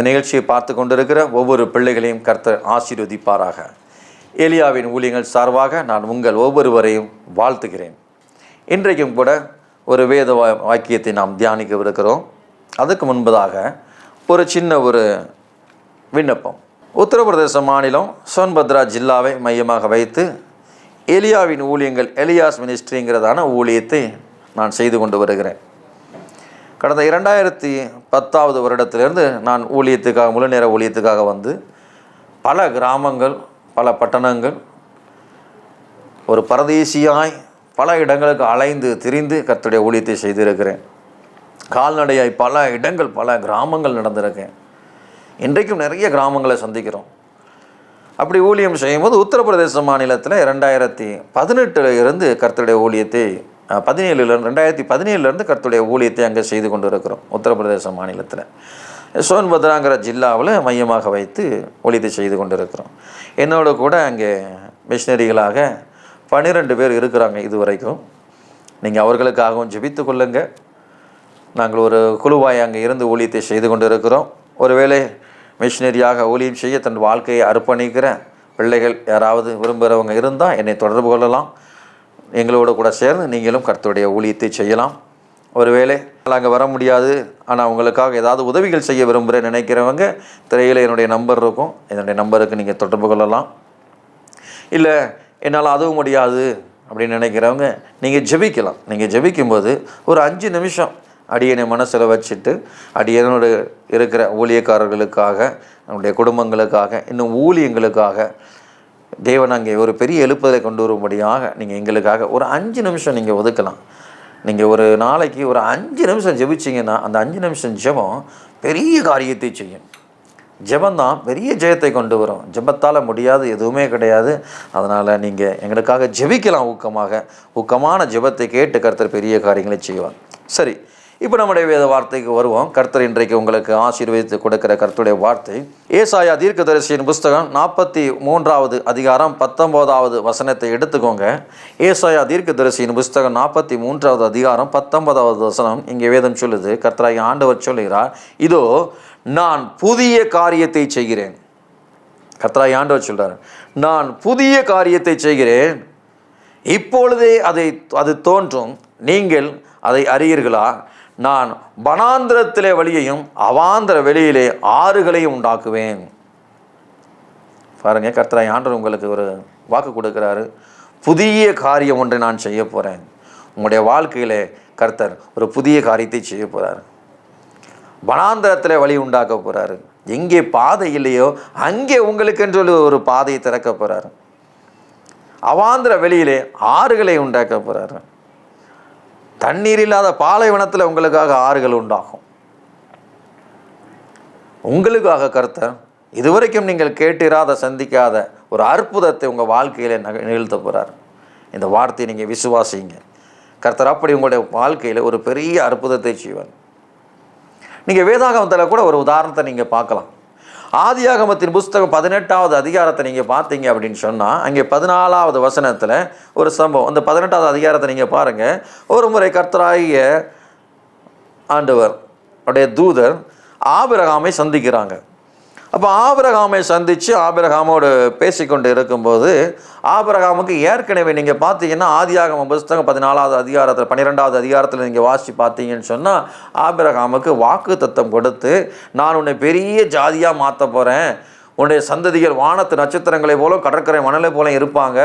நிகழ்ச்சியை பார்த்து கொண்டிருக்கிற ஒவ்வொரு பிள்ளைகளையும் கர்த்தர் ஆசீர்வதிப்பாராக. எலியாவின் ஊழியங்கள் சார்பாக நான் உங்கள் ஒவ்வொருவரையும் வாழ்த்துகிறேன். இன்றைக்கும் கூட ஒரு வேத வாக்கியத்தை நாம் தியானிக்கவிருக்கிறோம். அதுக்கு முன்பதாக ஒரு சின்ன விண்ணப்பம். உத்தரப்பிரதேச மாநிலம் சோன்பத்ரா ஜில்லாவை மையமாக வைத்து எலியாவின் ஊழியங்கள், எலியாஸ் மினிஸ்ட்ரிங்கிறதான ஊழியத்தை நான் செய்து கொண்டு வருகிறேன். கடந்த 2010 வருடத்திலிருந்து நான் ஊழியத்துக்காக, முழு நேர ஊழியத்துக்காக வந்து பல கிராமங்கள், பல பட்டணங்கள், ஒரு பரதேசியாய் பல இடங்களுக்கு அலைந்து திரிந்து கர்த்தருடைய ஊழியத்தை செய்திருக்கிறேன். கால்நடையாய் பல இடங்கள், பல கிராமங்கள் நடந்திருக்கேன். இன்றைக்கும் நிறைய கிராமங்களை சந்திக்கிறோம். அப்படி ஊழியம் செய்யும்போது உத்தரப்பிரதேச மாநிலத்தில் 2018 இருந்து கர்த்தருடைய ஊழியத்தை 2017 கர்த்தருடைய ஊழியத்தை அங்கே செய்து கொண்டு இருக்கிறோம். உத்தரப்பிரதேச மாநிலத்தில் சோன்பத்ராங்கிற ஜில்லாவில் மையமாக வைத்து ஊழியத்தை செய்து கொண்டு இருக்கிறோம். என்னோட கூட அங்கே மிஷினரிகளாக 12 பேர் இருக்கிறாங்க இதுவரைக்கும். நீங்கள் அவர்களுக்காகவும் ஜெபித்து கொள்ளுங்க. நாங்கள் ஒரு குழுவாய் அங்கே இருந்து ஊழியத்தை செய்து கொண்டு இருக்கிறோம். ஒருவேளை மிஷினரியாக ஊழியம் செய்ய தன் வாழ்க்கையை அர்ப்பணிக்கிற பிள்ளைகள் யாராவது விரும்புகிறவங்க இருந்தால் என்னை தொடர்பு கொள்ளலாம். எங்களோடு கூட சேர்ந்து நீங்களும் கர்த்தருடைய ஊழியத்தை செய்யலாம். ஒருவேளை அங்கே வர முடியாது, ஆனால் உங்களுக்காக ஏதாவது உதவிகள் செய்ய விரும்புகிறேன் நினைக்கிறவங்க திரையில் என்னுடைய நம்பர் இருக்கும். என்னுடைய நம்பருக்கு நீங்கள் தொடர்பு கொள்ளலாம். இல்லை என்னால் அதுவும் முடியாது அப்படின்னு நினைக்கிறவங்க நீங்கள் ஜெபிக்கலாம். நீங்கள் ஜெபிக்கும்போது ஒரு 5 நிமிஷம் அடியனை மனசில் வச்சுட்டு அடியனோடு இருக்கிற ஊழியக்காரர்களுக்காக, நம்முடைய குடும்பங்களுக்காக, இன்னும் ஊழியங்களுக்காக தேவன் அங்கே ஒரு பெரிய எழுப்புதலை கொண்டு வரும்படியாக நீங்கள் எங்களுக்காக ஒரு 5 நிமிஷம் நீங்கள் ஒதுக்கலாம். நீங்கள் ஒரு நாளைக்கு ஒரு 5 நிமிஷம் ஜெபிச்சிங்கன்னா அந்த 5 நிமிஷம் ஜெபம் பெரிய காரியத்தை செய்யும். ஜெபந்தான் பெரிய ஜெயத்தை கொண்டு வரும். ஜெபத்தால் முடியாது எதுவுமே கிடையாது. அதனால் நீங்கள் எங்களுக்காக ஜெபிக்கலாம். ஊக்கமான ஜெபத்தை கேட்டு கர்த்தர் பெரிய காரியங்களை செய்வார். சரி, இப்போ நம்முடைய வேத வார்த்தைக்கு வருவோம். கர்த்தர் இன்றைக்கு உங்களுக்கு ஆசீர்வதித்து கொடுக்கிற கர்த்தருடைய வார்த்தை ஏசாயா தீர்க்கதரிசியின் புஸ்தகம் 43வது அதிகாரம் 19வது வசனத்தை எடுத்துக்கோங்க. ஏசாயா தீர்க்கதரிசியின் புஸ்தகம் 43வது அதிகாரம் 19வது வசனம். இங்கே வேதம் சொல்லுது, கர்த்தராகிய ஆண்டவர் சொல்லுகிறார், இதோ நான் புதிய காரியத்தை செய்கிறேன். கர்த்தராகிய ஆண்டவர் சொல்றார், நான் புதிய காரியத்தை செய்கிறேன், இப்பொழுதே அது தோன்றும், நீங்கள் அதை அறியீர்களா? நான் வனாந்திரத்திலே வழியையும் அவாந்திர வெளியிலே ஆறுகளையும் உண்டாக்குவேன். பாருங்க, கர்த்தராகிய ஆண்டவர் உங்களுக்கு ஒரு வாக்கு கொடுக்கிறாரு. புதிய காரியம் ஒன்றை நான் செய்ய போகிறேன். உங்களுடைய வாழ்க்கையில் கர்த்தர் ஒரு புதிய காரியத்தை செய்ய போகிறார். வனாந்திரத்தில் வழி உண்டாக்க போகிறாரு. எங்கே பாதை இல்லையோ அங்கே உங்களுக்கென்று ஒரு பாதையை திறக்க போகிறாரு. அவாந்திர வெளியிலே ஆறுகளை உண்டாக்க போகிறாரு. தண்ணீர் இல்லாத பாலைவனத்தில் உங்களுக்காக ஆறுகள் உண்டாகும். உங்களுக்காக கர்த்தர் இதுவரைக்கும் நீங்கள் கேட்டிராத, சந்திக்காத ஒரு அற்புதத்தை உங்கள் வாழ்க்கையில் நிகழ்த்த போகிறார். இந்த வார்த்தையை நீங்கள் விசுவாசிங்க. கர்த்தர் அப்படி உங்களுடைய வாழ்க்கையில் ஒரு பெரிய அற்புதத்தை செய்வார். நீங்கள் வேதாகமத்தில் கூட ஒரு உதாரணத்தை நீங்கள் பார்க்கலாம். ஆதியாகமத்தின் புஸ்தகம் 18வது அதிகாரத்தை நீங்கள் பார்த்தீங்க அப்படின்னு சொன்னால் அங்கே 14வது வசனத்தில் ஒரு சம்பவம். அந்த 18வது அதிகாரத்தை நீங்கள் பாருங்கள். ஒரு முறை கர்த்தராகிய ஆண்டவர் உடைய தூதர் ஆபிரகாமை சந்திக்கிறாங்க. அப்போ ஆபிரகாமை சந்தித்து ஆபிரகாமோடு பேசிக்கொண்டு இருக்கும்போது ஆபிரகாமுக்கு ஏற்கனவே நீங்கள் பார்த்தீங்கன்னா ஆதியாகம புஸ்தகம் 14வது அதிகாரத்தில் 12வது அதிகாரத்தில் நீங்கள் வாசித்து பார்த்தீங்கன்னு சொன்னால் ஆபிரகாமுக்கு வாக்கு தத்தம் கொடுத்து, நான் உன்னை பெரிய ஜாதியாக மாற்ற போகிறேன், உன்னுடைய சந்ததிகள் வானத்து நட்சத்திரங்களை போல கடற்கரை மணலை போல இருப்பாங்க,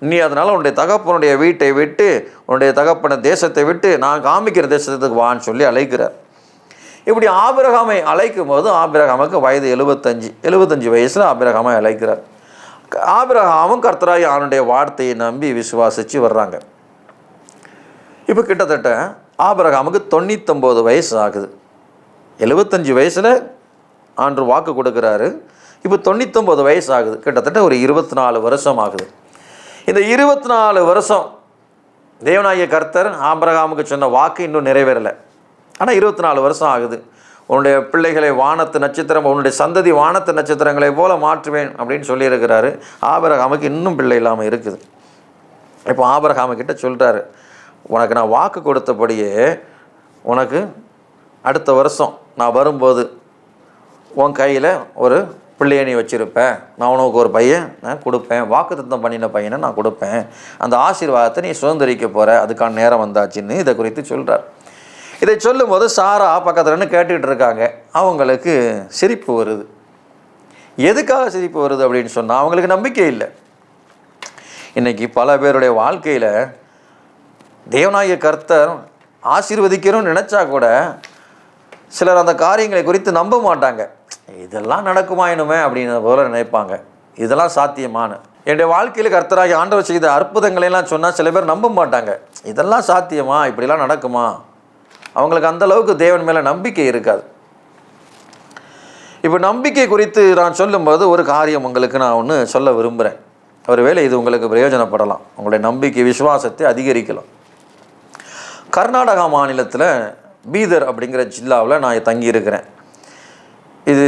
நீ அதனால் உன்னுடைய தகப்பனுடைய வீட்டை விட்டு, உன்னுடைய தகப்பன தேசத்தை விட்டு நான் காமிக்கிற தேசத்துக்கு வான்னு சொல்லி அழைக்கிறார். இப்படி ஆபிரகாமை அழைக்கும் போது ஆபிரகாமுக்கு வயது 75 வயசில் ஆபிரகாமை அழைக்கிறார். ஆபிரகாமும் கர்த்தராகிய அவனுடைய வார்த்தையை நம்பி விசுவாசித்து வர்றாங்க. இப்போ கிட்டத்தட்ட ஆபிரகாமுக்கு 99 வயசு ஆகுது. 75 வயசில் ஆண்டு வாக்கு கொடுக்குறாரு. இப்போ 99 வயசு ஆகுது. கிட்டத்தட்ட ஒரு 24 வருஷம் ஆகுது. இந்த 24 வருஷம் தேவனாகிய கர்த்தர் ஆபிரகாமுக்கு சொன்ன வாக்கு இன்னும் நிறைவேறலை. ஆனால் 24 வருஷம் ஆகுது. உன்னுடைய பிள்ளைகளை வானத்து நட்சத்திரம், உன்னுடைய சந்ததி வானத்து நட்சத்திரங்களை போல மாற்றுவேன் அப்படின்னு சொல்லியிருக்கிறாரு. ஆபிரகாமுக்கு இன்னும் பிள்ளை இல்லாமல் இருக்குது. இப்போ ஆபிரகாமுக்கிட்ட சொல்கிறாரு, உனக்கு நான் வாக்கு கொடுத்தபடியே உனக்கு அடுத்த வருஷம் நான் வரும்போது உன் கையில் ஒரு பிள்ளையை நீ வச்சுருப்பேன், நான் உனக்கு ஒரு பையன் நான் கொடுப்பேன், வாக்குத்தத்தம் பண்ணின பையனை நான் கொடுப்பேன், அந்த ஆசீர்வாதத்தை நீ சுதந்திரிக்க போகிற, அதுக்கான நேரம் வந்தாச்சுன்னு இதை குறித்து சொல்கிறார். இதை சொல்லும்போது சாரா பக்கத்துலன்னு கேட்டுக்கிட்டு இருக்காங்க. அவங்களுக்கு சிரிப்பு வருது. எதுக்காக சிரிப்பு வருது அப்படின்னு சொன்னால், அவங்களுக்கு நம்பிக்கை இல்லை. இன்றைக்கி பல பேருடைய வாழ்க்கையில் தேவனாகிய கர்த்தர் ஆசீர்வதிக்கிறோன்னு நினச்சா கூட சிலர் அந்த காரியங்களை குறித்து நம்ப மாட்டாங்க. இதெல்லாம் நடக்குமா இனிமே அப்படின்னு போல நினைப்பாங்க. இதெல்லாம் சாத்தியமான என்னுடைய வாழ்க்கையில் கர்த்தராகி ஆண்டவர் செய்த அற்புதங்களையெல்லாம் சொன்னால் சில பேர் நம்ப மாட்டாங்க. இதெல்லாம் சாத்தியமா, இப்படிலாம் நடக்குமா? அவங்களுக்கு அந்தளவுக்கு தேவன் மேலே நம்பிக்கை இருக்காது. இப்போ நம்பிக்கை குறித்து நான் சொல்லும்போது ஒரு காரியம் உங்களுக்கு நான் ஒன்று சொல்ல விரும்புகிறேன். ஒருவேளை இது உங்களுக்கு பிரயோஜனப்படலாம், உங்களுடைய நம்பிக்கை விசுவாசத்தை அதிகரிக்கலாம். கர்நாடகா மாநிலத்தில் பீதர் அப்படிங்கிற ஜில்லாவில் நான் தங்கியிருக்கிறேன். இது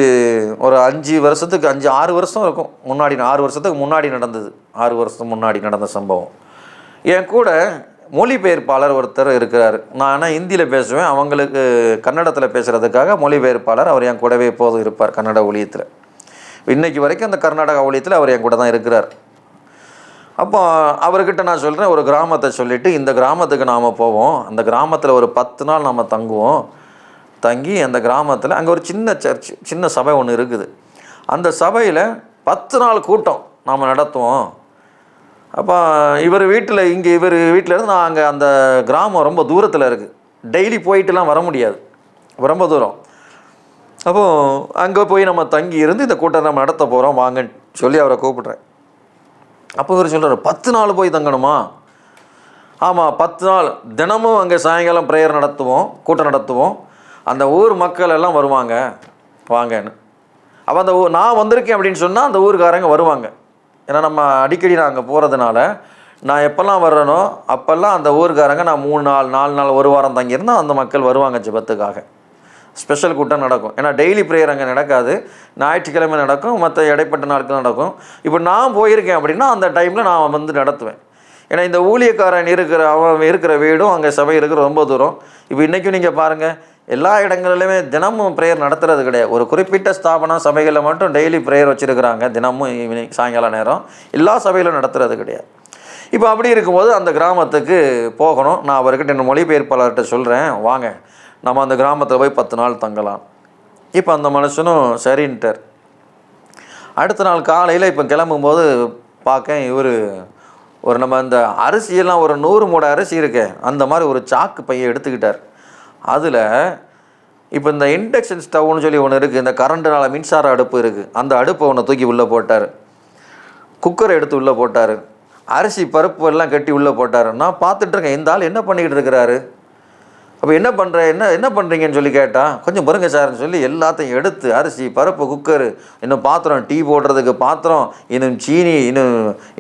ஒரு 6 வருஷம் இருக்கும் முன்னாடி, 6 வருஷத்துக்கு முன்னாடி நடந்தது. 6 வருஷம் முன்னாடி நடந்த சம்பவம். என் கூட மொழிபெயர்ப்பாளர் ஒருத்தர் இருக்கிறார். நான் ஆனால் ஹிந்தியில் பேசுவேன், அவங்களுக்கு கன்னடத்தில் பேசுகிறதுக்காக மொழிபெயர்ப்பாளர் அவர் என் கூடவே எப்போதும் இருப்பார் கன்னட ஊழியத்தில். இன்றைக்கி வரைக்கும் அந்த கர்நாடகா ஊழியத்தில் அவர் என் கூட தான் இருக்கிறார். அப்போ அவர்கிட்ட நான் சொல்கிறேன், ஒரு கிராமத்தை சொல்லிவிட்டு இந்த கிராமத்துக்கு நாம் போவோம், அந்த கிராமத்தில் ஒரு 10 நாள் நம்ம தங்குவோம், தங்கி அந்த கிராமத்தில் அங்கே ஒரு சின்ன சர்ச், சின்ன சபை ஒன்று இருக்குது, அந்த சபையில் 10 நாள் கூட்டம் நாம் நடத்துவோம். அப்போ இவர் வீட்டிலேருந்து நான் அங்கே அந்த கிராமம் ரொம்ப தூரத்தில் இருக்குது, டெய்லி போயிட்டுலாம் வர முடியாது, ரொம்ப தூரம். அப்போது அங்கே போய் நம்ம தங்கி இருந்து இந்த கூட்டம் நம்ம நடத்த போகிறோம் வாங்கன்னு சொல்லி அவரை கூப்பிட்றேன். அப்போ இவர் சொல்கிறார், 10 நாள் போய் தங்கணுமா? ஆமாம், 10 நாள் தினமும் அங்கே சாயங்காலம் ப்ரேயர் நடத்துவோம், கூட்டம் நடத்துவோம், அந்த ஊர் மக்கள் எல்லாம் வருவாங்க வாங்கன்னு. அப்போ அந்த நான் வந்திருக்கேன் அப்படின்னு சொன்னால் அந்த ஊருக்காரங்க வருவாங்க. ஏன்னா நம்ம அடிக்கடி நான் அங்கே போகிறதுனால நான் எப்போல்லாம் வர்றேனோ அப்போல்லாம் அந்த ஊருக்காரங்க நான் 3 நாள் 4 நாள் ஒரு வாரம் தங்கியிருந்தால் அந்த மக்கள் வருவாங்க ஜெபத்துக்காக. ஸ்பெஷல் கூட்டம் நடக்கும். ஏன்னா டெய்லி ப்ரேயர் அங்கே நடக்காது, ஞாயிற்றுக்கிழமை நடக்கும், மற்ற இடைப்பட்ட நாட்கள் நடக்கும். இப்போ நான் போயிருக்கேன் அப்படின்னா அந்த டைமில் நான் வந்து நடத்துவேன். ஏன்னா இந்த ஊழியக்காரன் அவன் இருக்கிற வீடும் அங்கே சபை இருக்கிற ரொம்ப தூரம். இப்போ இன்றைக்கும் நீங்கள் பாருங்கள், எல்லா இடங்களிலுமே தினமும் ப்ரேயர் நடத்துறது கிடையாது. ஒரு குறிப்பிட்ட ஸ்தாபனம் சபைகளில் மட்டும் டெய்லி ப்ரேயர் வச்சுருக்கிறாங்க, தினமும் ஈவினிங் சாயங்கால நேரம். எல்லா சபையிலும் நடத்துறது கிடையாது. இப்போ அப்படி இருக்கும்போது அந்த கிராமத்துக்கு போகணும். நான் அவர்கிட்ட என் மொழிபெயர்ப்பாளர்கிட்ட சொல்கிறேன், வாங்க நம்ம அந்த கிராமத்தில் போய் 10 நாள் தங்கலாம். இப்போ அந்த மனுஷனும் சரின்ட்டார். அடுத்த நாள் காலையில் இப்போ கிளம்பும்போது பார்க்க இவர் நம்ம இந்த அரிசியெல்லாம் ஒரு 100 மூடை அரிசி இருக்கே, அந்த மாதிரி ஒரு சாக்கு பையை எடுத்துக்கிட்டார். அதில் இப்போ இந்த இண்டக்ஷன் ஸ்டவ்னு சொல்லி ஒன்று இருக்குது, இந்த கரண்ட்டுனால் மின்சார அடுப்பு இருக்குது, அந்த அடுப்பை ஒன்று தூக்கி உள்ளே போட்டார். குக்கரை எடுத்து உள்ளே போட்டார். அரிசி பருப்பு எல்லாம் கட்டி உள்ளே போட்டார். நான் பார்த்துட்ருக்கேன், இந்த ஆள் என்ன பண்ணிக்கிட்டு இருக்கிறாரு. அப்போ என்ன பண்ணுறீங்கன்னு சொல்லி கேட்டால், கொஞ்சம் பாருங்க சார்ன்னு சொல்லி எல்லாத்தையும் எடுத்து அரிசி பருப்பு குக்கரு, இன்னும் பாத்திரம், டீ போடுறதுக்கு பாத்திரம், இன்னும் சீனி,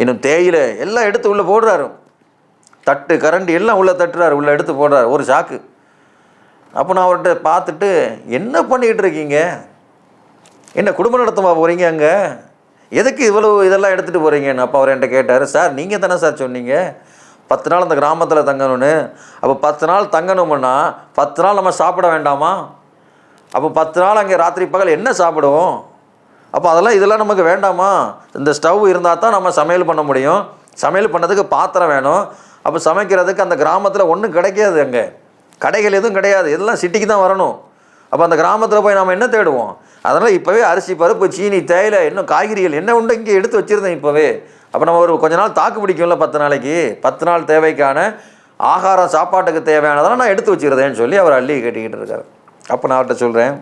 இன்னும் தேயிலை எல்லாம் எடுத்து உள்ளே போடுறாரு. தட்டு கரண்டி எல்லாம் உள்ளே தட்டுறாரு, உள்ளே எடுத்து போடுறாரு ஒரு சாக்கு. அப்போ நான் அவர்கிட்ட பார்த்துட்டு, என்ன பண்ணிக்கிட்டு இருக்கீங்க, என்ன குடும்பம் நடத்தமா போகிறீங்க, அங்கே எதுக்கு இதெல்லாம் எடுத்துகிட்டு போகிறீங்கன்னு. அப்போ அவர் என்கிட்ட கேட்டார், சார் நீங்கள் தானே சார் சொன்னீங்க 10 நாள் அந்த கிராமத்தில் தங்கணும்னு. அப்போ 10 நாள் தங்கணும்னா 10 நாள் நம்ம சாப்பிட வேண்டாமா? அப்போ 10 நாள் அங்கே ராத்திரி பகல் என்ன சாப்பிடுவோம்? அப்போ இதெல்லாம் நமக்கு வேண்டாமா? இந்த ஸ்டவ் இருந்தால் தான் நம்ம சமையல் பண்ண முடியும், சமையல் பண்ணதுக்கு பாத்திரம் வேணும். அப்போ சமைக்கிறதுக்கு அந்த கிராமத்தில் ஒன்றும் கிடைக்காது, அங்கே கடைகள் எதுவும் கிடையாது, இதெல்லாம் சிட்டிக்கு தான் வரணும். அப்போ அந்த கிராமத்தில் போய் நம்ம என்ன தேடுவோம்? அதனால் இப்போவே அரிசி பருப்பு சீனி தேயிலை இன்னும் காய்கறிகள் என்ன உண்டு இங்கே எடுத்து வச்சுருந்தேன் இப்போவே. அப்போ நம்ம ஒரு கொஞ்ச நாள் தாக்கு பிடிக்கும்ல, 10 நாளைக்கு 10 நாள் தேவைக்கான ஆகாரம் சாப்பாட்டுக்கு தேவையானதெல்லாம் நான் எடுத்து வச்சுருந்தேன்னு சொல்லி அவர் அள்ளி கட்டிக்கிட்டு இருக்கார். அப்போ நான் அவர்கிட்ட சொல்கிறேன்,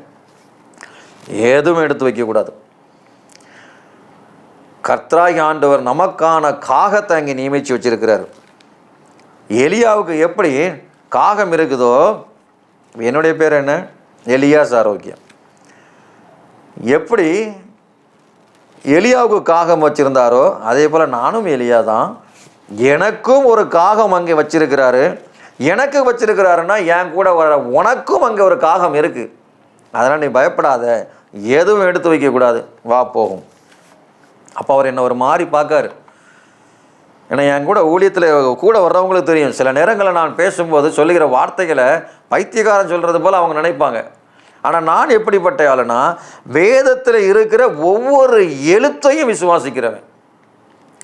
எதுவும் எடுத்து வைக்கக்கூடாது. கர்த்தராகிய ஆண்டவர் நமக்கான காகத்தை அங்கே நியமித்து வச்சிருக்கிறார். எலியாவுக்கு எப்படி காகம் இருக்குதோ, என்னுடைய பேர் என்ன, எலியாஸ் ஆரோக்கியம், எப்படி எலியாவுக்கு காகம் வச்சுருந்தாரோ அதே போல் நானும் எலியா தான். எனக்கும் ஒரு காகம் அங்கே வச்சிருக்கிறாரு. எனக்கு வச்சிருக்கிறாருன்னா என் கூட வர உனக்கும் அங்கே ஒரு காகம் இருக்குது. அதனால் நீ பயப்படாத, எதுவும் எடுத்து வைக்கக்கூடாது, வா போகும். அப்போ அவர் என்ன ஒரு மாதிரி பார்க்காரு. ஏன்னா என் கூட ஊழியத்தில் கூட வர்றவங்களுக்கு தெரியும், சில நேரங்களில் நான் பேசும்போது சொல்லுகிற வார்த்தைகளை பைத்தியக்காரன் சொல்கிறது போல் அவங்க நினைப்பாங்க. ஆனால் நான் எப்படிப்பட்ட ஆளுனா, வேதத்தில் இருக்கிற ஒவ்வொரு எழுத்தையும் விசுவாசிக்கிறவன்.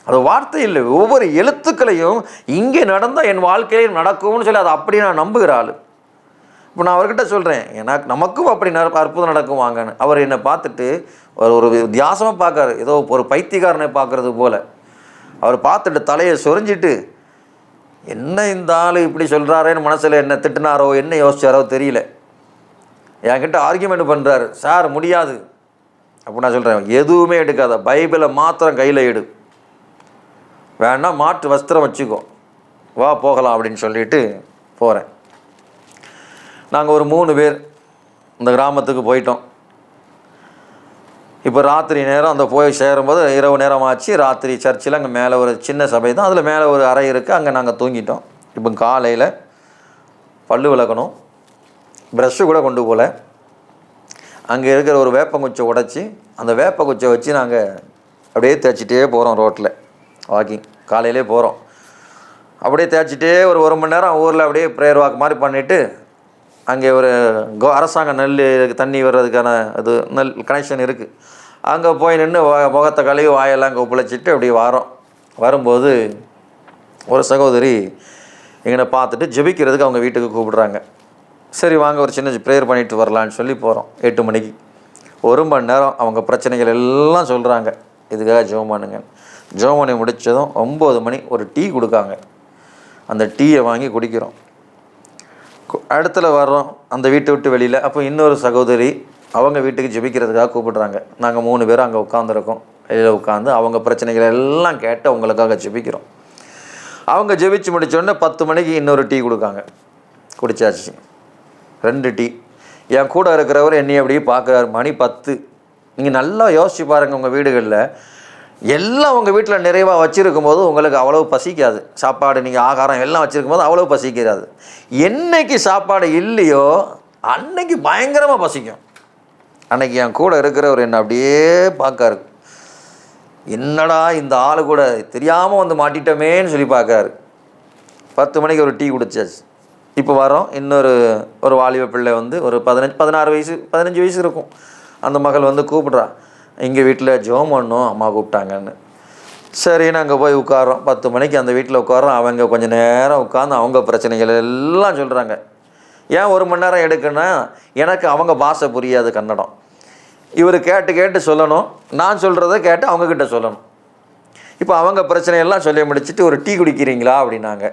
அது வார்த்தை இல்லை, ஒவ்வொரு எழுத்துக்களையும் இங்கே நடந்தால் என் வாழ்க்கையிலும் நடக்கும்னு சொல்லி அதை அப்படி நான் நம்புகிற ஆள். இப்போ நான் அவர்கிட்ட சொல்கிறேன், எனக்கு நமக்கும் அப்படி அற்புதம் நடக்கும் வாங்கன்னு. அவர் என்னை பார்த்துட்டு ஒரு வித்தியாசமாக பார்க்காரு, ஏதோ ஒரு பைத்தியக்காரனை பார்க்குறது போல். அவர் பார்த்துட்டு தலையை சொரிஞ்சிட்டு, என்ன இந்த ஆள் இப்படி சொல்கிறாரேன்னு மனசில் என்ன திட்டினாரோ என்ன யோசிச்சாரோ தெரியல, என்கிட்ட ஆர்கியூமெண்ட் பண்ணுறாரு. சார் முடியாது. அப்போ நான் சொல்கிறேன், எதுவுமே எடுக்காத, பைபிளை மாத்திரம் கையில் எடு, வேணா மாற்று வஸ்திரம் வச்சுக்கோ, வா போகலாம் அப்படின்னு சொல்லிட்டு போகிறேன். நாங்கள் ஒரு 3 பேர் இந்த கிராமத்துக்கு போயிட்டோம். இப்போ ராத்திரி நேரம் அந்த போய் சேரும்போது இரவு நேரம் ஆச்சு. ராத்திரி சர்ச்சில் அங்கே மேலே ஒரு சின்ன சபை தான், அதில் மேலே ஒரு அறை இருக்குது, அங்கே நாங்கள் தூங்கிட்டோம். இப்போ காலையில் பல்லு விளக்கணும், ப்ரஷ்ஷு கூட கொண்டு போகல. அங்கே இருக்கிற ஒரு வேப்பங்குச்சை உடைச்சி அந்த வேப்பங்குச்சை வச்சு நாங்கள் அப்படியே தேய்ச்சிட்டே போகிறோம். ரோட்டில் வாக்கிங் காலையிலே போகிறோம். அப்படியே தேய்ச்சிட்டே ஒரு மணி நேரம் ஊரில் அப்படியே ப்ரேயர் வாக் மாதிரி பண்ணிவிட்டு, அங்கே ஒரு அரசாங்க நெல் தண்ணி வர்றதுக்கான இது நெல் கனெக்ஷன் இருக்குது, அங்கே போய் நின்று முகத்தை கழுவி வாயெல்லாம் கொப்பளிச்சிட்டு அப்படி வரும்போது ஒரு சகோதரி எங்களை பார்த்துட்டு ஜெபிக்கிறதுக்கு அவங்க வீட்டுக்கு கூப்பிடுறாங்க. சரி வாங்க ஒரு சின்ன ப்ரேயர் பண்ணிட்டு வரலான்னு சொல்லி போகிறோம். 8 மணிக்கு 1 மணி நேரம் அவங்க பிரச்சனைகள் எல்லாம் சொல்கிறாங்க, இதுக்காக ஜெபம் பண்ணுங்க. ஜெபம் பண்ணி முடித்ததும் 9 மணி ஒரு டீ கொடுக்காங்க. அந்த டீயை வாங்கி குடிக்கிறோம். இடத்துல வர்றோம் அந்த வீட்டை விட்டு வெளியில். அப்போ இன்னொரு சகோதரி அவங்க வீட்டுக்கு ஜெபிக்கிறதுக்காக கூப்பிடுறாங்க. நாங்கள் 3 பேரும் அங்கே உட்காந்துருக்கோம். வெளியில் உட்காந்து அவங்க பிரச்சனைகள் எல்லாம் கேட்டு அவங்களுக்காக ஜெபிக்கிறோம். அவங்க ஜெபிச்சு முடித்தோடனே 10 மணிக்கு இன்னொரு டீ கொடுக்காங்க. குடித்தாச்சு 2 டீ. என் கூட இருக்கிறவர் என்னையை அப்படியே பார்க்குறாரு. மணி 10. நீங்கள் நல்லா யோசிச்சு பாருங்கள், உங்கள் வீடுகளில் எல்லாம் உங்கள் வீட்டில் நிறைவாக வச்சுருக்கும் போது உங்களுக்கு அவ்வளோ பசிக்காது. சாப்பாடு நீங்கள் ஆகாரம் எல்லாம் வச்சுருக்கும் போது அவ்வளோ பசிக்காது. என்னைக்கு சாப்பாடு இல்லையோ அன்னைக்கு பயங்கரமாக பசிக்கும். அன்னைக்கு என் கூட இருக்கிறவர் என்ன அப்படியே பார்க்காரு, என்னடா இந்த ஆள் கூட தெரியாமல் வந்து மாட்டிட்டோமேன்னு சொல்லி பார்க்காரு. 10 மணிக்கு ஒரு டீ குடிச்சாச்சு. இப்போ வரோம். ஒரு வாலிப பிள்ளை வந்து ஒரு 16 வயசு 15 வயசு இருக்கும். அந்த மகள் வந்து கூப்பிட்றா, இங்கே வீட்டில் ஜெபம் பண்ணோம், அம்மா கூப்பிட்டாங்கன்னு. சரின்னு அங்கே போய் உட்காரோம். 10 மணிக்கு அந்த வீட்டில் உட்காரோம். அவங்க கொஞ்சம் நேரம் உட்காந்து அவங்க பிரச்சனைகள் எல்லாம் சொல்கிறாங்க. ஏன் 1 மணி நேரம் எடுக்குன்னா, எனக்கு அவங்க பாஷை புரியாது, கன்னடம். இவர் கேட்டு சொல்லணும், நான் சொல்கிறத கேட்டு அவங்கக்கிட்ட சொல்லணும். இப்போ அவங்க பிரச்சனையெல்லாம் சொல்லி முடிச்சுட்டு ஒரு டீ குடிக்கிறீங்களா அப்படின்னாங்க.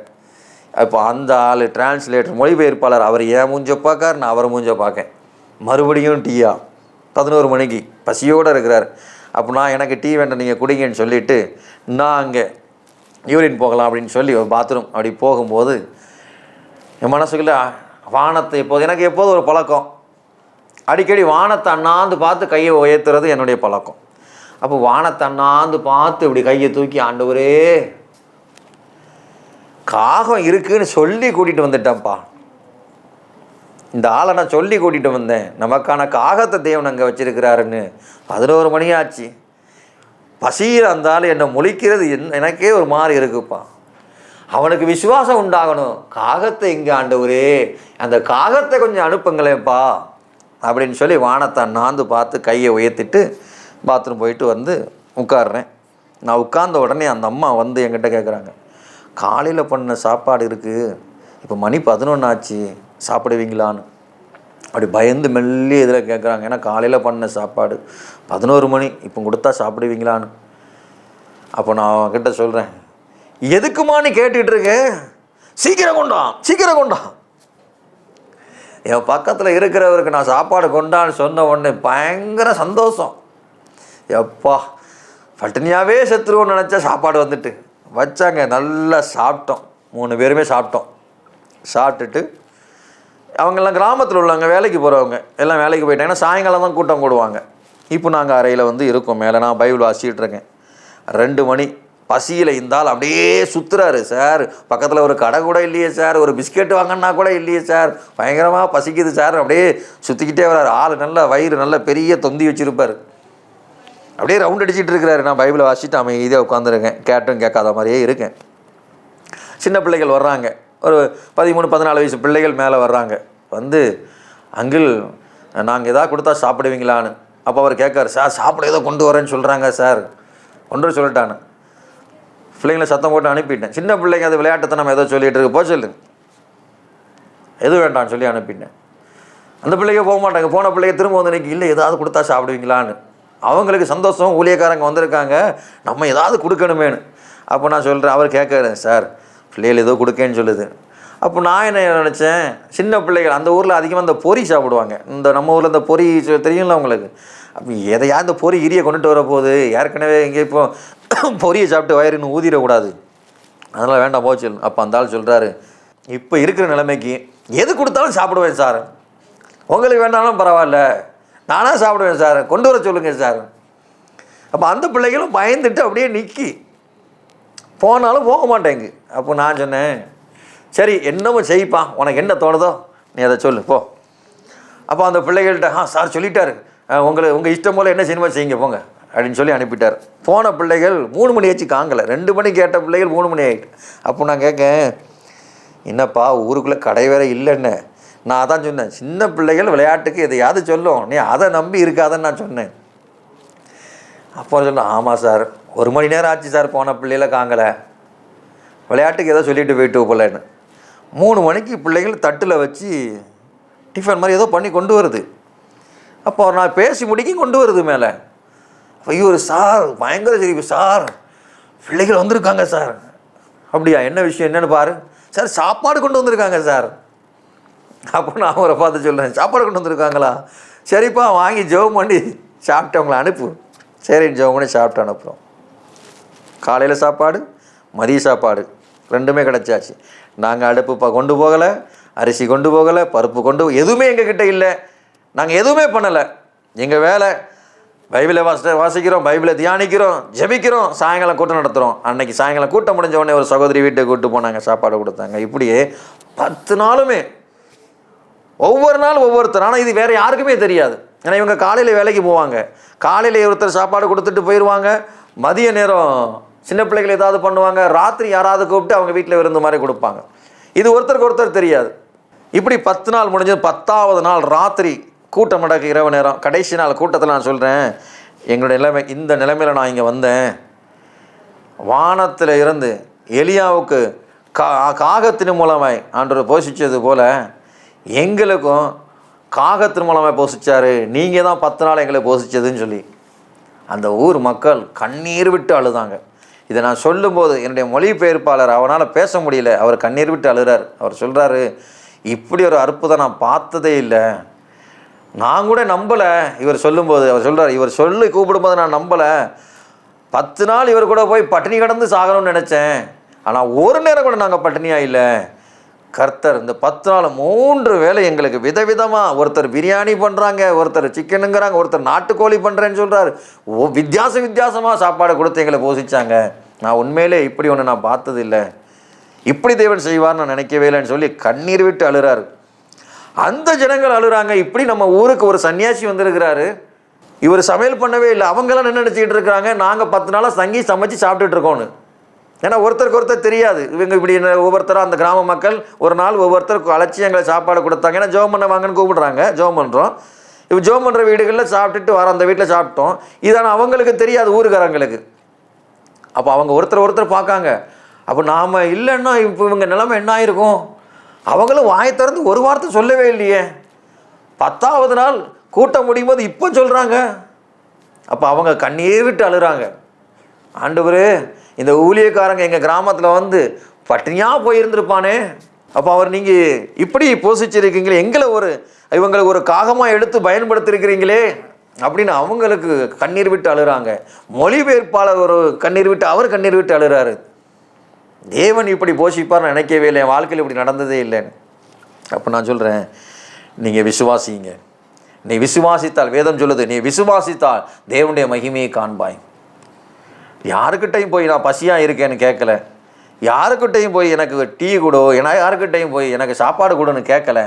இப்போ அந்த ஆள் டிரான்ஸ்லேட்டர் மொழிபெயர்ப்பாளர், அவர் ஏன் மூஞ்ச பார்க்கார், நான் அவரை மூஞ்ச பார்க்கேன். மறுபடியும் டீயா 11 மணிக்கு பசியோடு இருக்கிறார். அப்போ நான் எனக்கு டீ வேண்டாம் நீங்கள் குடிங்கன்னு சொல்லிவிட்டு நான் அங்கே யூரின் போகலாம் அப்படின்னு சொல்லி ஒரு பாத்ரூம் அப்படி போகும்போது என் மனசுக்குள்ளே வானத்தை எனக்கு எப்போதும் ஒரு பழக்கம், அடிக்கடி வானத்தை அண்ணாந்து பார்த்து கையை உயர்த்துறது என்னுடைய பழக்கம். அப்போ வானத்தை அண்ணாந்து பார்த்து இப்படி கையை தூக்கி, ஆண்டவரே காகம் இருக்குன்னு சொல்லி கூட்டிகிட்டு வந்துட்டேன்ப்பா, இந்த ஆளை நான் சொல்லி கூட்டிகிட்டு வந்தேன், நமக்கான காகத்தை தேவன் அங்கே வச்சிருக்கிறாருன்னு. 11 மணி ஆச்சு. பசியில் அந்த ஆள் என்னை முழிக்கிறது எனக்கே ஒரு மாதிரி இருக்குப்பா. அவனுக்கு விசுவாசம் உண்டாகணும். காகத்தை இங்கே ஆண்டவரே, அந்த காகத்தை கொஞ்சம் அனுப்புங்களேப்பா அப்படின்னு சொல்லி வானத்தை அண்ணாந்து பார்த்து கையை உயர்த்திட்டு பாத்ரூம் போயிட்டு வந்து உட்காடுறேன். நான் உட்கார்ந்த உடனே அந்த அம்மா வந்து என்கிட்ட கேட்குறாங்க, காலையில் பண்ண சாப்பாடு இருக்குது, இப்போ மணி 11 ஆச்சு, சாப்பிடுவீங்களான்னு. அப்படி பயந்து மெல்லி இதில் கேட்குறாங்க. ஏன்னா காலையில் பண்ண சாப்பாடு 11 மணி, இப்போ கொடுத்தா சாப்பிடுவீங்களான்னு. அப்போ நான் அவன்கிட்ட சொல்கிறேன், எதுக்குமா நீ கேட்டுக்கிட்டு இருக்க, சீக்கிரம் கொண்டான். என் பக்கத்தில் இருக்கிறவருக்கு நான் சாப்பாடு கொண்டான்னு சொன்ன உடனே பயங்கர சந்தோஷம். எப்பா பட்டினியாகவே செத்துருவோன்னு நினச்சா சாப்பாடு வந்துட்டு வச்சாங்க. நல்லா சாப்பிட்டோம், 3 பேருமே சாப்பிட்டுட்டு அவங்கெல்லாம் கிராமத்தில் உள்ளவங்க, வேலைக்கு போகிறவங்க எல்லாம் வேலைக்கு போயிட்டாங்கன்னா சாயங்காலம் தான் கூட்டம் கூடுவாங்க. இப்போ நாங்கள் அறையில் வந்து இருக்கோம். மேலே நான் பைபிள் வாசிச்சுட்டு இருக்கேன். 2 மணி. பசியில் இருந்தால் அப்படியே சுற்றுறாரு. சார் பக்கத்தில் ஒரு கடை கூட இல்லையே சார், ஒரு பிஸ்கெட் வாங்கினா கூட இல்லையே சார், பயங்கரமாக பசிக்குது சார், அப்படியே சுற்றிக்கிட்டே வர்றாரு. ஆள் நல்லா வயிறு நல்லா பெரிய தொந்தி வச்சுருப்பார். அப்படியே ரவுண்ட் அடிச்சுட்டு இருக்கிறாரு. நான் பைபிளை வாசிச்சுட்டு அமைதியாக உட்காந்துருக்கேன். கேட்டும் கேட்காத மாதிரியே இருக்கேன். சின்ன பிள்ளைகள் வர்றாங்க, ஒரு 13-14 வயசு பிள்ளைகள் மேலே வர்றாங்க. வந்து அங்கிள் நாங்கள் எதாவது கொடுத்தா சாப்பிடுவீங்களான்னு. அப்போ அவர் கேட்காரு, சார் சாப்பிட ஏதோ கொண்டு வரேன்னு சொல்கிறாங்க சார். கொண்டு வர சொல்லிட்டான்னு பிள்ளைங்களை சத்தம் போட்டு அனுப்பிட்டேன். சின்ன பிள்ளைங்க அது விளையாட்டத்தை நம்ம ஏதோ சொல்லிகிட்டு இருக்கு, போக சொல்லு, எது வேண்டான்னு சொல்லி அனுப்பிட்டேன். அந்த பிள்ளைங்க போக மாட்டாங்க. போன பிள்ளைங்க திரும்ப வந்து இன்றைக்கி இல்லை ஏதாவது கொடுத்தா சாப்பிடுவீங்களான்னு. அவங்களுக்கு சந்தோஷம், ஊழியக்காரங்க வந்திருக்காங்க, நம்ம ஏதாவது கொடுக்கணுமேனு. அப்போ நான் சொல்கிறேன், அவர் கேட்குறேன், சார் பிள்ளைகள் ஏதோ கொடுக்கேன்னு சொல்லுது. அப்போ நான் என்ன நினச்சேன், சின்ன பிள்ளைகள் அந்த ஊரில் அதிகமாக இந்த பொரி சாப்பிடுவாங்க. இந்த நம்ம ஊரில் இந்த பொரி தெரியும்ல உங்களுக்கு. அப்போ எதையா இந்த பொரி இரியை கொண்டுட்டு வர போகுது, ஏற்கனவே இங்கே இப்போ பொரியை சாப்பிட்டு வயிறு இன்னும் ஊதிடக்கூடாது, அதனால் வேண்டாம் போச்சு. அப்போ அந்த ஆள் சொல்கிறாரு, இப்போ இருக்கிற நிலைமைக்கு எது கொடுத்தாலும் சாப்பிடுவேன் சார், உங்களுக்கு வேண்டாலும் பரவாயில்ல, நானாக சாப்பிடுவேன் சார், கொண்டு வர சொல்லுங்கள் சார். அப்போ அந்த பிள்ளைகளும் பயந்துட்டு அப்படியே நிற்கி போனாலும் போக மாட்டேங்கு. அப்போ நான் சொன்னேன், சரி என்னமோ செய்ப்பா, உனக்கு என்ன தோணுதோ நீ அதை சொல்லு போ. அப்போ அந்த பிள்ளைகள்கிட்ட சார் சொல்லிட்டாரு, உங்கள் இஷ்டம் போல் என்ன சினிமா செய்யுங்க போங்க அப்படின்னு சொல்லி அனுப்பிட்டார். போன பிள்ளைகள் 3 மணி ஆச்சு காங்கலை, 2 மணி கேட்ட பிள்ளைகள் 3 மணி ஆகிட்டு. அப்போ நான் கேட்கேன், என்னப்பா ஊருக்குள்ளே கடை வேற இல்லைன்னு. நான் அதான் சொன்னேன், சின்ன பிள்ளைகள் விளையாட்டுக்கு எதையாவது சொல்லும், நீ அதை நம்பி இருக்காதன்னு நான் சொன்னேன். அப்போ சொன்னேன், ஆமாம் சார் 1 மணி நேரம் ஆச்சு சார் போன பிள்ளைகளை காங்கலை, விளையாட்டுக்கு ஏதோ சொல்லிட்டு போயிட்டு போலன்னு. 3 மணிக்கு பிள்ளைகள் தட்டில் வச்சு டிஃபன் மாதிரி ஏதோ பண்ணி கொண்டு வருது. அப்போ நான் பேசி முடிக்க கொண்டு வருது மேலே. ஐயோ சார் பயங்கர சிரிப்பு, சார் பிள்ளைகள் வந்திருக்காங்க சார். அப்படியா, என்ன விஷயம் என்னென்னு பாரு சார், சாப்பாடு கொண்டு வந்திருக்காங்க சார். அப்போ நான் அவரை பார்த்து சொல்கிறேன், சாப்பாடு கொண்டு வந்திருக்காங்களா, சரிப்பா வாங்கி ஜெபம் பண்ணி சாப்பிட்டு அவங்கள அனுப்பு. சரின்னு ஜெபம் பண்ணி சாப்பிட்டு அனுப்புகிறோம். காலையில் சாப்பாடு, மதிய சாப்பாடு ரெண்டுமே கிடச்சாச்சு. நாங்கள் அடுப்பு கொண்டு போகலை, அரிசி கொண்டு போகலை, பருப்பு எதுவுமே எங்ககிட்ட இல்லை. நாங்கள் எதுவுமே பண்ணலை. எங்கள் வேலை பைபிளை வாசிக்கிறோம், பைபிளை தியானிக்கிறோம், ஜெபிக்கிறோம், சாயங்காலம் கூட்டம் நடத்துகிறோம். அன்றைக்கி சாயங்காலம் கூட்டம் முடிஞ்ச உடனே ஒரு சகோதரி வீட்டுக்கு கூப்பிட்டு போனாங்க, சாப்பாடு கொடுத்தாங்க. இப்படியே 10 நாளுமே ஒவ்வொரு நாள் ஒவ்வொருத்தர். ஆனால் இது வேறு யாருக்குமே தெரியாது. ஏன்னா இவங்க காலையில் வேலைக்கு போவாங்க, காலையில் ஒருத்தர் சாப்பாடு கொடுத்துட்டு போயிடுவாங்க, மதிய நேரம் சின்ன பிள்ளைகள் ஏதாவது பண்ணுவாங்க, ராத்திரி யாராவது கூப்பிட்டு அவங்க வீட்டில் விருந்து மாதிரி கொடுப்பாங்க. இது ஒருத்தருக்கு ஒருத்தர் தெரியாது. இப்படி 10 நாள் முடிஞ்சது. 10ஆவது நாள் ராத்திரி கூட்டம் நடக்க, இரவு நேரம், கடைசி நாள் கூட்டத்தில் நான் சொல்கிறேன், எங்களுடைய நிலைமை இந்த நிலைமையில் நான் இங்கே வந்தேன். வானத்தில் இருந்து எலியாவுக்கு காகத்தின் மூலமாய் ஆண்டவர் போஷித்தது போல் எங்களுக்கும் காகத்தின் மூலமாக போஷிச்சார். நீங்கள் தான் 10 நாள் எங்களை போஷிச்சதுன்னு சொல்லி அந்த ஊர் மக்கள் கண்ணீர் விட்டு அழுதாங்க. இதை நான் சொல்லும்போது என்னுடைய மொழிபெயர்ப்பாளர் அவனால் பேச முடியல, அவர் கண்ணீர் விட்டு அழுகிறார். அவர் சொல்கிறாரு, இப்படி ஒரு அற்புதம் நான் பார்த்ததே இல்லை, நான் கூட நம்பலை. இவர் சொல்லும்போது அவர் சொல்கிறார், இவர் சொல்லி கூப்பிடும்போது நான் நம்பலை. 10 நாள் இவர் கூட போய் பட்டினி கிடந்து சாகணும்னு நினச்சேன், ஆனால் ஒரு நேரம் கூட நாங்கள் பட்டினியாக இல்லை. கர்த்தர் இந்த 10 நாள் 3 வேளை எங்களுக்கு விதவிதமாக, ஒருத்தர் பிரியாணி பண்ணுறாங்க, ஒருத்தர் சிக்கனுங்கிறாங்க, ஒருத்தர் நாட்டுக்கோழி பண்ணுறேன்னு சொல்கிறாரு, வித்தியாசமாக சாப்பாடு கொடுத்து எங்களை போஷிச்சாங்க. நான் உண்மையிலே இப்படி ஒன்று நான் பார்த்தது இல்லை, இப்படி தேவன் செய்வார்னு நான் நினைக்கவே இல்லைன்னு சொல்லி கண்ணீர் விட்டு அழுகிறாரு. அந்த ஜனங்கள் அழுகிறாங்க. இப்படி நம்ம ஊருக்கு ஒரு சன்னியாசி வந்திருக்கிறாரு, இவர் சமையல் பண்ணவே இல்லை. அவங்களாம் என்ன நினச்சிக்கிட்டு இருக்கிறாங்க, நாங்கள் 10 நாளாக சமைச்சு சாப்பிட்டுட்டு இருக்கோன்னு. ஏன்னா ஒருத்தருக்கு ஒருத்தர் தெரியாது. இவங்க இப்படி ஒவ்வொருத்தராக அந்த கிராம மக்கள் ஒரு நாள் ஒவ்வொருத்தருக்கு அழைச்சி எங்களை சாப்பாடு கொடுத்தாங்க. ஏன்னா ஜோம் பண்ண வாங்கன்னு கூப்பிடுறாங்க, ஜோம் பண்ணுறோம். இப்போ ஜோம் பண்ணுற வீடுகளில் சாப்பிட்டுட்டு வர அந்த வீட்டில் சாப்பிட்டோம். இதான அவங்களுக்கு தெரியாது, ஊருக்காரங்களுக்கு. அப்போ அவங்க ஒருத்தர் பார்க்காங்க. அப்போ நாம் இல்லைன்னா இப்போ இவங்க நிலைமை என்ன ஆயிருக்கும்? அவங்களும் வாயை திறந்து ஒரு வார்த்தை சொல்லவே இல்லையே. 10ஆவது நாள் கூட்டம் முடியும் போது இப்போ சொல்கிறாங்க. அப்போ அவங்க கண்ணீர் விட்டு அழுகிறாங்க, ஆண்டவரே இந்த ஊழியக்காரங்க எங்கள் கிராமத்தில் வந்து பட்டினியாக போயிருந்திருப்பானே, அப்போ அவர் நீங்கள் இப்படி போஷிச்சிருக்கீங்களே, இவங்களுக்கு ஒரு காகமாக எடுத்து பயன்படுத்திருக்கிறீங்களே அப்படின்னு அவங்களுக்கு கண்ணீர் விட்டு அழுகிறாங்க. மொழிபெயர்ப்பாளர் ஒரு கண்ணீர் விட்டு, அவர் கண்ணீர் விட்டு அழுகிறாரு. தேவன் இப்படி போஷிப்பார்னு நினைக்கவே இல்லை, என் வாழ்க்கையில் இப்படி நடந்ததே இல்லைன்னு. அப்போ நான் சொல்கிறேன், நீங்கள் விசுவாசிங்க. நீ விசுவாசித்தால், வேதம் சொல்லுது, நீ விசுவாசித்தால் தேவனுடைய மகிமையை காண்பாய். யாருக்கிட்டையும் போய் நான் பசியாக இருக்கேன்னு கேட்கல, யாருக்கிட்டையும் போய் எனக்கு டீ கொடு, யாருக்கிட்டையும் போய் எனக்கு சாப்பாடு கொடுன்னு கேட்கல.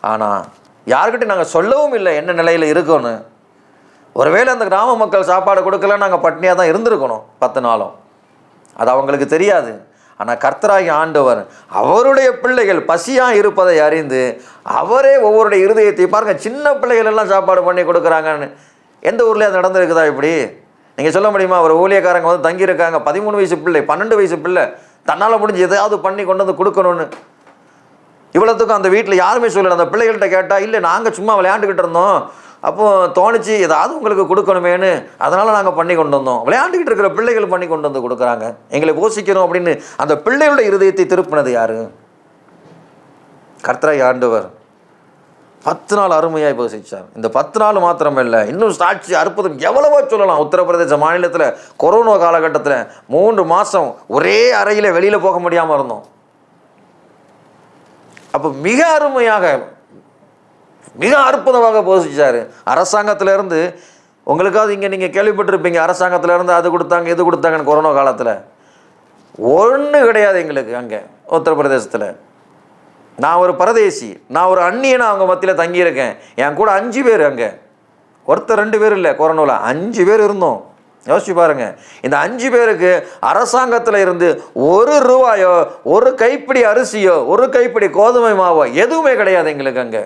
ஆனால் யாருக்கிட்டையும் நாங்கள் சொல்லவும் இல்லை என்ன நிலையில் இருக்கோன்னு. ஒருவேளை அந்த கிராம மக்கள் சாப்பாடு கொடுக்கல, நாங்கள் பட்னியாக தான் இருந்திருக்கணும் 10 நாளும். அது அவங்களுக்கு தெரியாது. ஆனால் கர்த்தராகி ஆண்டவர் அவருடைய பிள்ளைகள் பசியாக இருப்பதை அறிந்து அவரே ஒவ்வொருடைய இருதயத்தை பாருங்கள், சின்ன பிள்ளைகள் எல்லாம் சாப்பாடு பண்ணி கொடுக்குறாங்கன்னு. எந்த ஊர்லேயே அது நடந்திருக்குதா? இப்படி நீங்கள் சொல்ல முடியுமா? ஒரு ஊழியக்காரங்க வந்து தங்கியிருக்காங்க, 13 வயசு பிள்ளை, 12 வயசு பிள்ளை, தன்னால் முடிஞ்சு எதாவது பண்ணி கொண்டு வந்து கொடுக்கணும்னு. இவ்வளோத்துக்கும் அந்த வீட்டில் யாருமே சொல்லலை. அந்த பிள்ளைகள்கிட்ட கேட்டால், இல்லை நாங்கள் சும்மா விளையாண்டுக்கிட்டு இருந்தோம், அப்போது தோணிச்சு ஏதாவது உங்களுக்கு கொடுக்கணுமேனு, அதனால் நாங்கள் பண்ணி கொண்டு வந்தோம். விளையாண்டுக்கிட்டு இருக்கிற பிள்ளைகள் பண்ணி கொண்டு வந்து கொடுக்குறாங்க, எங்களை போஷிக்கிறோம் அப்படின்னு அந்த பிள்ளைகளுடைய இருதயத்தை திருப்பினது யார்? கர்த்தராகிய ஆண்டவர் 10 நாள் அருமையாக போஷிச்சார். இந்த 10 நாள் மாத்திரமில்லை, இன்னும் சாட்சி அற்புதம் எவ்வளவோ சொல்லலாம். உத்தரப்பிரதேச மாநிலத்தில் கொரோனா காலகட்டத்தில் 3 மாதம் ஒரே அறையில் வெளியில் போக முடியாமல் இருந்தோம். அப்போ மிக அருமையாக மிக அற்புதமாக போஷிச்சார். அரசாங்கத்திலேருந்து உங்களுக்காவது இங்கே நீங்கள் கேள்விப்பட்டிருப்பீங்க, அரசாங்கத்திலேருந்து அது கொடுத்தாங்க இது கொடுத்தாங்கன்னு. கொரோனா காலத்தில் ஒன்றும் கிடையாது எங்களுக்கு. அங்கே உத்தரப்பிரதேசத்தில் நான் ஒரு பரதேசி, நான் ஒரு அந்நியனை அவங்க மத்தியில் தங்கியிருக்கேன். என் கூட 5 பேர், அங்கே ஒருத்தர் 2 பேர் இல்லை, கொரோனாவில் 5 பேர் இருந்தோம். யோசிச்சு பாருங்க, இந்த 5 பேருக்கு அரசாங்கத்தில் இருந்து 1 ரூபாயோ, ஒரு கைப்பிடி அரிசியோ, ஒரு கைப்பிடி கோதுமை மாவோ எதுவுமே கிடையாது எங்களுக்கு.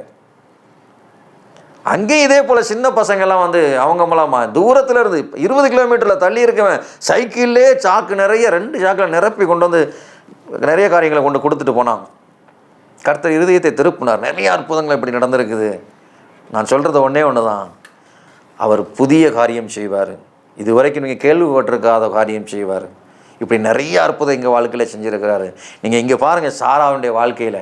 அங்கேயும் இதே போல் சின்ன பசங்கள்லாம் வந்து அவங்களாமா தூரத்தில் இருந்து 20 கிலோமீட்டரில் தள்ளி இருக்கவன் சைக்கிள்லே சாக்கு நிறைய 2 சாக்கில் நிரப்பி கொண்டு வந்து நிறைய காரியங்களை கொண்டு கொடுத்துட்டு போனாங்க. கர்த்தர் இருதயத்தை திருப்பினார். நிறைய அற்புதங்கள் இப்படி நடந்திருக்குது. நான் சொல்கிறது ஒன்றே ஒன்று தான், அவர் புதிய காரியம் செய்வார். இது வரைக்கும் நீங்கள் கேள்விப்பட்டிருக்காத காரியம் செய்வார். இப்படி நிறைய அற்புதம் எங்கள் வாழ்க்கையில் செஞ்சுருக்கிறாரு. நீங்கள் இங்கே பாருங்கள், சாராவுடைய வாழ்க்கையில்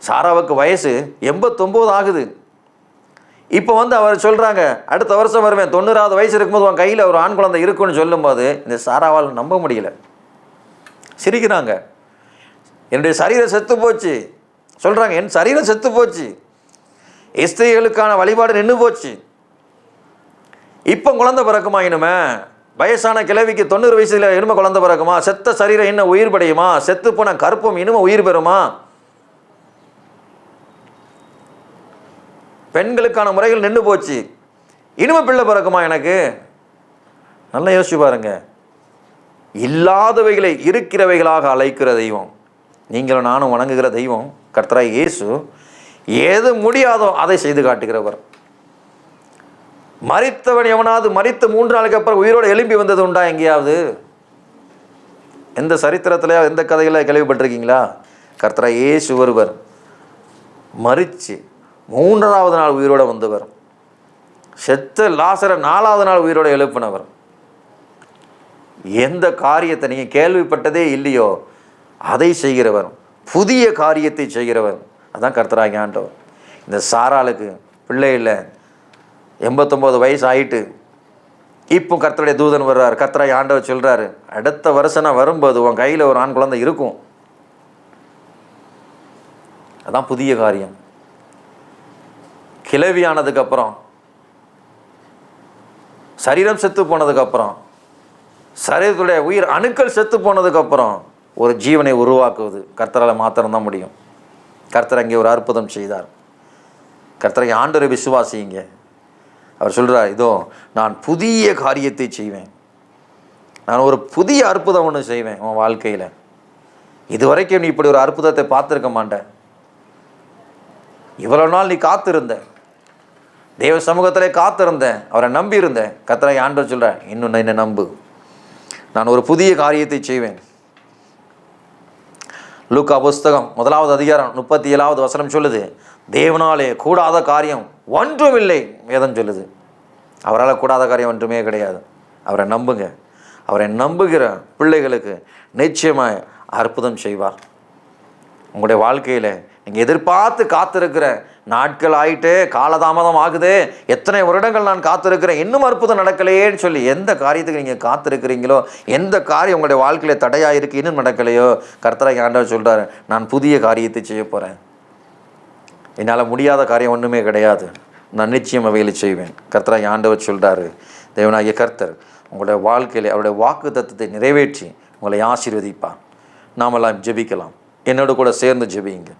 சாராவுக்கு வயசு 89 ஆகுது. இப்போ வந்து அவர் சொல்கிறாங்க, அடுத்த வருஷம் வருவேன், 90வது வயசு இருக்கும்போது உன் கையில் ஒரு ஆண் குழந்தை இருக்குன்னு சொல்லும்போது இந்த சாராவால் நம்ப முடியல. சிரிக்கிறாங்க, என்னுடைய சரீரம் செத்து போச்சு சொல்கிறாங்க. என் சரீரம் செத்து போச்சு, ஸ்திரீகளுக்கான வழிபாடு நின்று போச்சு, இப்போ குழந்தை பிறக்குமா? இனிமே வயசான கிழவிக்கு 90 வயசுல இனிமே குழந்தை பிறக்குமா? செத்த சரீரம் இன்னும் உயிர் படையுமா? செத்து போன கற்பம் இனிமே உயிர் பெறுமா? பெண்களுக்கான முறைகள் நின்று போச்சு, இனிமே பிள்ளை பிறக்குமா எனக்கு? நல்லா யோசிச்சு பாருங்க. இல்லாதவைகளை இருக்கிறவைகளாக அழைக்கிற தெய்வம், நீங்களும் நானும் வணங்குகிற தெய்வம் கர்த்தராகிய இயேசு. ஏது முடியாதோ அதை செய்து காட்டுகிறவர். மரித்தவன் எவனாவது மரித்த 3 நாளுக்கு அப்புறம் உயிரோடு எழும்பி வந்தது உண்டா எங்கேயாவது? எந்த சரித்திரத்திலையோ எந்த கதையில கேள்விப்பட்டிருக்கீங்களா? கர்த்தராகிய இயேசு ஒருவர் மரித்து 3வது நாள் உயிரோடு வந்தவர். செத்த லாசரை 4வது நாள் உயிரோடு எழுப்பினவர். எந்த காரியத்தை நீங்கள் கேள்விப்பட்டதே இல்லையோ அதை செய்கிறவர், புதிய காரியத்தை செய்கிறவர், அதான் கர்த்தராகிய ஆண்டவர். இந்த சாராளுக்கு பிள்ளை இல்லை, 89 வயசு ஆயிட்டு. இப்போ கர்த்தருடைய தூதன் வர்றார். கர்த்தராகிய ஆண்டவர் சொல்கிறாரு, அடுத்த வருஷம் நான் வரும்போது உன் கையில் ஒரு ஆண் குழந்தை இருக்கும். அதான் புதிய காரியம். கிழவியானதுக்கப்புறம், சரீரம் செத்து போனதுக்கப்புறம், சரீரத்துடைய உயிர் அணுக்கள் செத்து போனதுக்கப்புறம் ஒரு ஜீவனை உருவாக்குவது கர்த்தரால் மாத்திரம்தான் முடியும். கர்த்தர் அங்கே ஒரு அற்புதம் செய்தார். கர்த்தரை ஆண்டவரை விசுவாசிங்க. அவர் சொல்கிறார், இதோ நான் புதிய காரியத்தை செய்வேன், நான் ஒரு புதிய அற்புதம் ஒன்று செய்வேன் உன் வாழ்க்கையில். இதுவரைக்கும் நீ இப்படி ஒரு அற்புதத்தை பார்த்துருக்க மாட்டேன். இவ்வளோ நாள் நீ காத்திருந்த, தேவ சமூகத்திலே காத்திருந்தேன், அவரை நம்பி இருந்தேன். கர்த்தரை ஆண்டவர் சொல்கிறேன், இன்னும் என்னை நம்பு, நான் ஒரு புதிய காரியத்தை செய்வேன். லூக்கா புஸ்தகம் 1வது அதிகாரம் 37வது வசனம் சொல்லுது, தேவனாலே கூடாத காரியம் ஒன்றும் இல்லை வேதம் சொல்லுது. அவரால் கூடாத காரியம் ஒன்றுமே கிடையாது. அவரை நம்புங்க. அவரை நம்புகிற பிள்ளைகளுக்கு நிச்சயமாக அற்புதம் செய்வார். உங்களுடைய வாழ்க்கையில் நீங்கள் எதிர்பார்த்து காத்திருக்கிற நாட்கள் ஆகிட்டே, காலதாமதம் ஆகுதே, எத்தனை வருடங்கள் நான் காத்திருக்கிறேன், இன்னும் அற்புதம் நடக்கலையேன்னு சொல்லி எந்த காரியத்துக்கு நீங்கள் காத்திருக்கிறீங்களோ, எந்த காரியம் உங்களுடைய வாழ்க்கையில் தடையாக இருக்குது, இன்னும் நடக்கலையோ, கர்த்தராகிய ஆண்டவர் சொல்கிறார், நான் புதிய காரியத்தை செய்ய போகிறேன். என்னால் முடியாத காரியம் ஒன்றுமே கிடையாது, நான் நிச்சயம் அவைகளை செய்வேன். கர்த்தராகிய ஆண்டவர் சொல்கிறாரு. தேவனாகிய கர்த்தர் உங்களுடைய வாழ்க்கையில் அவருடைய வாக்கு தத்தத்தை நிறைவேற்றி உங்களை ஆசீர்வதிப்பார். நாமெல்லாம் ஜெபிக்கலாம். என்னோடு கூட சேர்ந்து ஜெபியுங்க.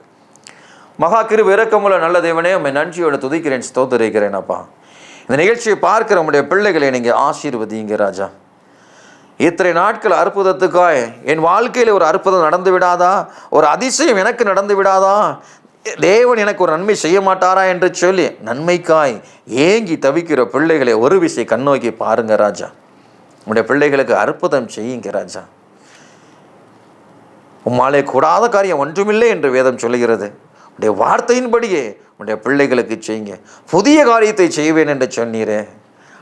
மகா கிருபை இரக்கமுள்ள நல்ல தேவனே, உம்மை நன்றியோட துதிக்கிறேன், ஸ்தோத்திரிக்கிறேன் அப்பா. இந்த நிகழ்ச்சியை பார்க்கிற உங்களுடைய பிள்ளைகளை நீங்கள் ஆசீர்வதிங்க ராஜா. இத்தனை நாட்கள் அற்புதத்துக்காய் என் வாழ்க்கையில் ஒரு அற்புதம் நடந்து விடாதா, ஒரு அதிசயம் எனக்கு நடந்து விடாதா, தேவன் எனக்கு ஒரு நன்மை செய்ய மாட்டாரா என்று சொல்லி நன்மைக்காய் ஏங்கி தவிக்கிற பிள்ளைகளை ஒரு விஷயம் கண்ணோக்கி பாருங்க ராஜா. உங்களுடைய பிள்ளைகளுக்கு அற்புதம் செய்யுங்க ராஜா. உம்மாலே கூடாத காரியம் ஒன்றுமில்லை என்று வேதம் சொல்லுகிறது. உடைய வார்த்தையின்படியே உடைய பிள்ளைகளுக்கு செய்யுங்க. புதிய காரியத்தை செய்வேன் என்று சொன்னீரே,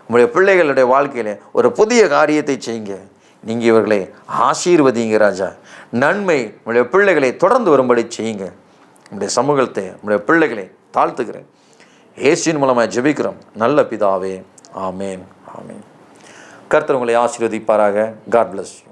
உங்களுடைய பிள்ளைகளுடைய வாழ்க்கையில் ஒரு புதிய காரியத்தை செய்யுங்க. நீங்கள் இவர்களை ஆசீர்வதிங்க ராஜா. நன்மை உங்களுடைய பிள்ளைகளை தொடர்ந்து வரும்படி செய்யுங்க. உங்களுடைய சமூகத்தை, உங்களுடைய பிள்ளைகளை தாழ்த்துக்கிறேன். இயேசுவின் மூலமாக ஜெபிக்கிறோம் நல்ல பிதாவே. ஆமேன், ஆமேன். கர்த்தர் உங்களை ஆசீர்வதிப்பாராக. God bless you.